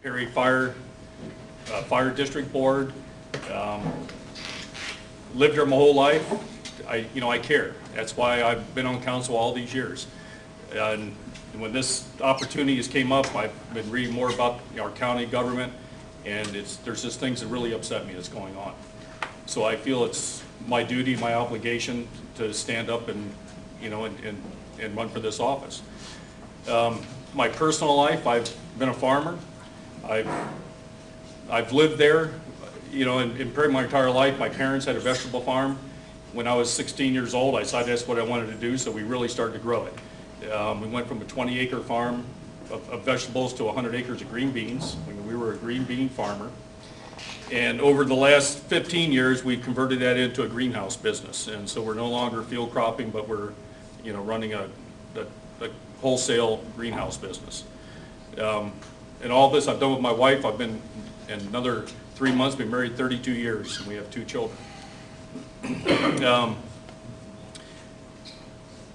Perry Fire District Board. Lived here my whole life. I care. That's why I've been on council all these years. And when this opportunity has came up, I've been reading more about our county government, and there's just things that really upset me that's going on. So I feel it's my duty, my obligation to stand up and run for this office. My personal life, I've been a farmer. I've lived there, in pretty my entire life. My parents had a vegetable farm. When I was 16 years old, I decided that's what I wanted to do, so we really started to grow it. We went from a 20-acre farm of vegetables to 100 acres of green beans. We were a green bean farmer. And over the last 15 years, we've converted that into a greenhouse business. And so we're no longer field cropping, but we're, running a wholesale greenhouse business. And all this I've done with my wife. I've been, in another 3 months, been married 32 years, and we have 2 children.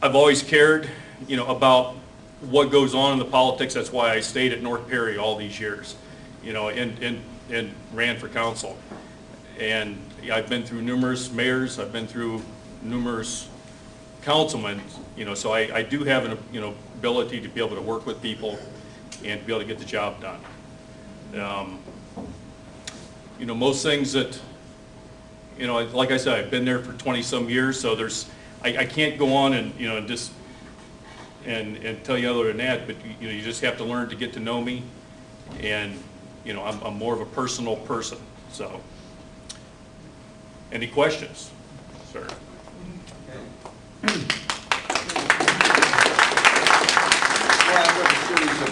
I've always cared, about what goes on in the politics. That's why I stayed at North Perry all these years, and ran for council. And I've been through numerous mayors. I've been through numerous councilmen, so I do have an, ability to be able to work with people and to be able to get the job done. Most things that, like I said, I've been there for 20-some years, so I can't go on and, just and tell you other than that, but you just have to learn to get to know me, and I'm more of a personal person. So, any questions, sir?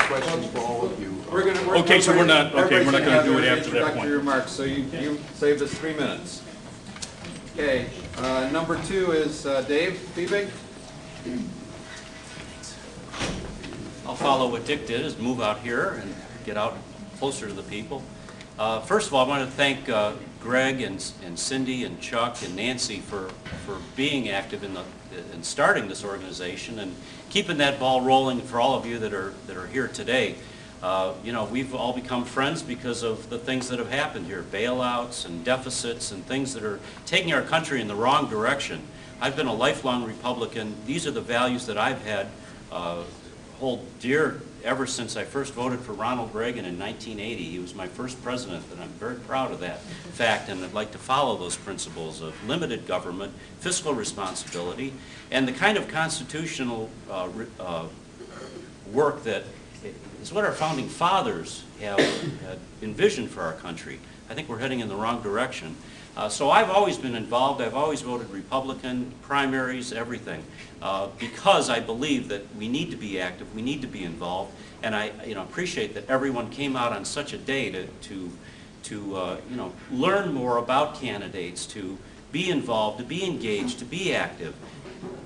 Questions for all of you. Okay, so we're not going to do it after that point. Remarks, so you saved us 3 minutes. Okay, number 2 is Dave Fiebig. I'll follow what Dick did, is move out here and get out closer to the people. First of all, I want to thank Greg and Cindy and Chuck and Nancy for being active in starting this organization and keeping that ball rolling for all of you that are here today. We've all become friends because of the things that have happened here, bailouts and deficits and things that are taking our country in the wrong direction. I've been a lifelong Republican. These are the values that I've had hold dear ever since I first voted for Ronald Reagan in 1980. He was my first president, and I'm very proud of that fact, and I'd like to follow those principles of limited government, fiscal responsibility, and the kind of constitutional work that is what our founding fathers have envisioned for our country. I think we're heading in the wrong direction. So I've always been involved. I've always voted Republican, primaries, everything, because I believe that we need to be active, we need to be involved, and I appreciate that everyone came out on such a day to learn more about candidates, to be involved, to be engaged, to be active.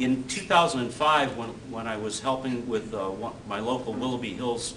In 2005, when I was helping with my local Willoughby Hills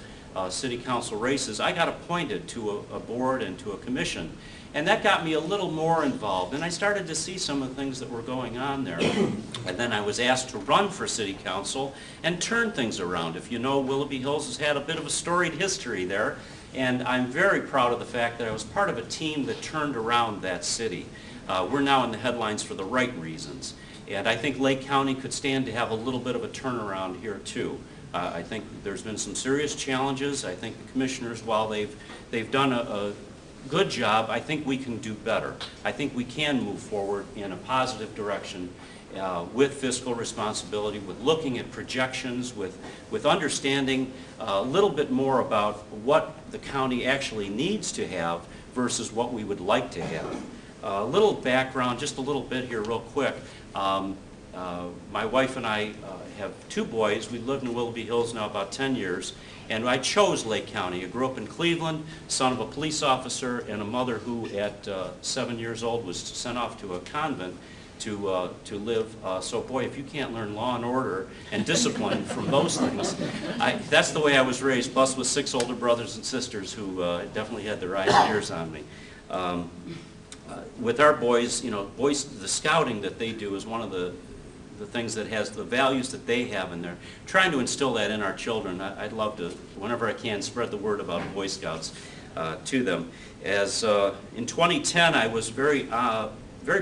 City Council races, I got appointed to a board and to a commission. And that got me a little more involved, and I started to see some of the things that were going on there. And then I was asked to run for city council and turn things around. If you know, Willoughby Hills has had a bit of a storied history there, and I'm very proud of the fact that I was part of a team that turned around that city. We're now in the headlines for the right reasons, and I think Lake County could stand to have a little bit of a turnaround here too. I think there's been some serious challenges. I think the commissioners, while they've done a good job, I think we can do better. I think we can move forward in a positive direction with fiscal responsibility, with looking at projections, with understanding a little bit more about what the county actually needs to have versus what we would like to have. A little background, just a little bit here real quick. My wife and I have 2 boys. We lived in Willoughby Hills now about 10 years. And I chose Lake County. I grew up in Cleveland, son of a police officer and a mother who at 7 years old was sent off to a convent to live. So boy, if you can't learn law and order and discipline from those things, that's the way I was raised, plus with 6 older brothers and sisters who definitely had their eyes and ears on me. With our boys, the scouting that they do is one of the things that has the values that they have, and they're trying to instill that in our children. I'd love to, whenever I can, spread the word about Boy Scouts. to them. As in 2010, I was very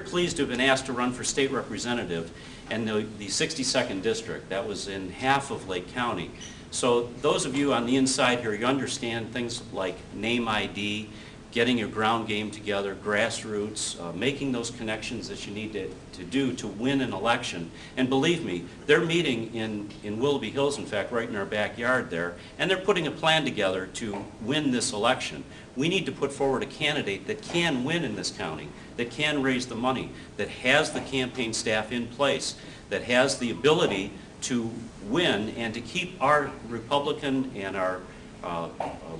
pleased to have been asked to run for state representative in the 62nd district. That was in half of Lake County. So those of you on the inside here, you understand things like name ID, getting your ground game together, grassroots, making those connections that you need to do to win an election. And believe me, they're meeting in Willoughby Hills, in fact, right in our backyard there, and they're putting a plan together to win this election. We need to put forward a candidate that can win in this county, that can raise the money, that has the campaign staff in place, that has the ability to win and to keep our Republican and our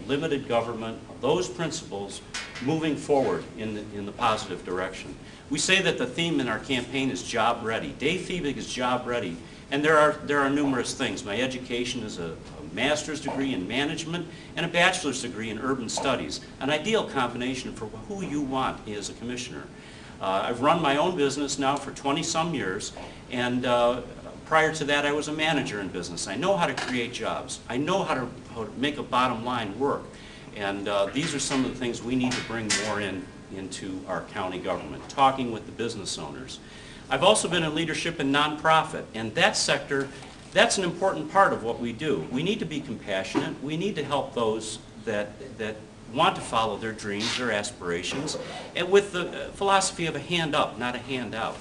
limited government, those principles moving forward in the positive direction. We say that the theme in our campaign is job ready. Dave Fiebig is job ready, and there are numerous things. My education is a master's degree in management and a bachelor's degree in urban studies, an ideal combination for who you want as a commissioner. I've run my own business now for 20-some years, and prior to that, I was a manager in business. I know how to create jobs. I know how to make a bottom line work. And these are some of the things we need to bring more into our county government, talking with the business owners. I've also been in leadership in nonprofit, and that sector, that's an important part of what we do. We need to be compassionate. We need to help those that want to follow their dreams, their aspirations, and with the philosophy of a hand up, not a handout.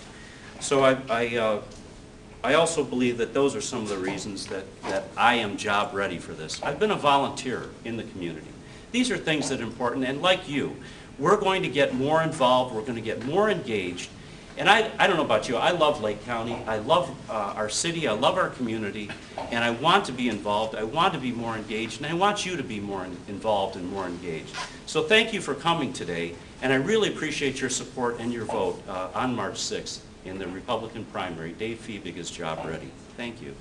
So I also believe that those are some of the reasons that I am job ready for this. I've been a volunteer in the community. These are things that are important, and like you, we're going to get more involved, we're going to get more engaged. And I don't know about you, I love Lake County, I love our city, I love our community, and I want to be involved, I want to be more engaged, and I want you to be more involved and more engaged. So thank you for coming today, and I really appreciate your support and your vote on March 6th. In the Republican primary. Dave Fiebig is job ready. Thank you.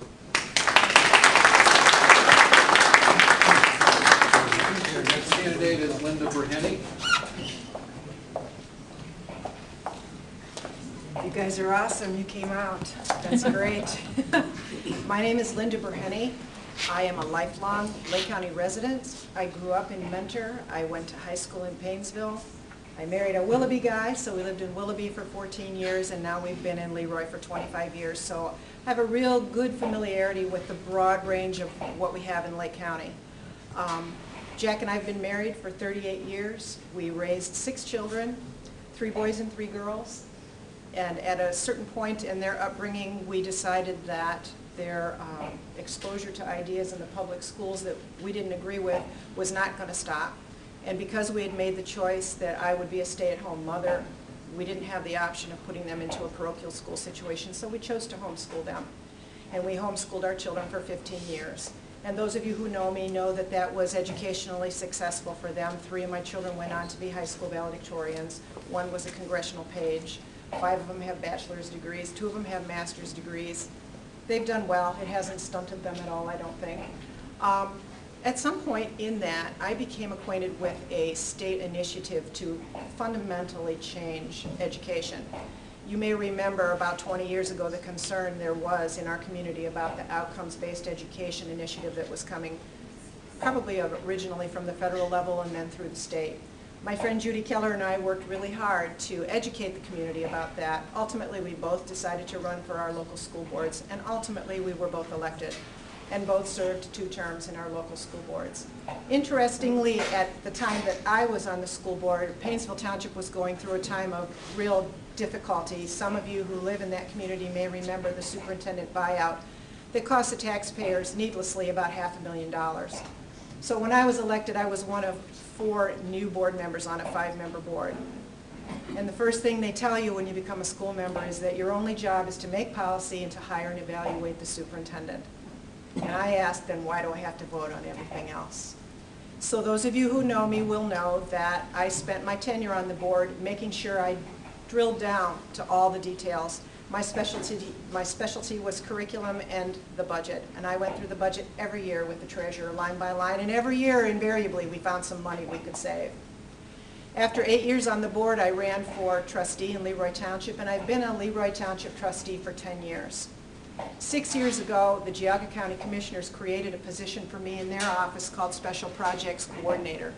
Your next candidate is Linda Burhenny. You guys are awesome. You came out. That's great. My name is Linda Burhenny. I am a lifelong Lake County resident. I grew up in Mentor. I went to high school in Paynesville. I married a Willoughby guy, so we lived in Willoughby for 14 years, and now we've been in Leroy for 25 years. So I have a real good familiarity with the broad range of what we have in Lake County. Jack and I have been married for 38 years. We raised 6 children, 3 boys and 3 girls. And at a certain point in their upbringing, we decided that their exposure to ideas in the public schools that we didn't agree with was not going to stop. And because we had made the choice that I would be a stay-at-home mother, we didn't have the option of putting them into a parochial school situation, so we chose to homeschool them. And we homeschooled our children for 15 years. And those of you who know me know that that was educationally successful for them. 3 of my children went on to be high school valedictorians. 1 was a congressional page. 5 of them have bachelor's degrees. 2 of them have master's degrees. They've done well. It hasn't stunted them at all, I don't think. At some point in that, I became acquainted with a state initiative to fundamentally change education. You may remember about 20 years ago the concern there was in our community about the outcomes-based education initiative that was coming probably originally from the federal level and then through the state. My friend Judy Keller and I worked really hard to educate the community about that. Ultimately, we both decided to run for our local school boards, and ultimately we were both elected and both served 2 terms in our local school boards. Interestingly, at the time that I was on the school board, Paynesville Township was going through a time of real difficulty. Some of you who live in that community may remember the superintendent buyout that cost the taxpayers needlessly about $500,000. So when I was elected, I was one of 4 new board members on a 5-member board. And the first thing they tell you when you become a school member is that your only job is to make policy and to hire and evaluate the superintendent. And I asked them, why do I have to vote on everything else? So those of you who know me will know that I spent my tenure on the board making sure I drilled down to all the details. My specialty was curriculum and the budget. And I went through the budget every year with the treasurer, line by line. And every year, invariably, we found some money we could save. After 8 years on the board, I ran for trustee in Leroy Township. And I've been a Leroy Township trustee for 10 years. 6 years ago, the Geauga County Commissioners created a position for me in their office called Special Projects Coordinator.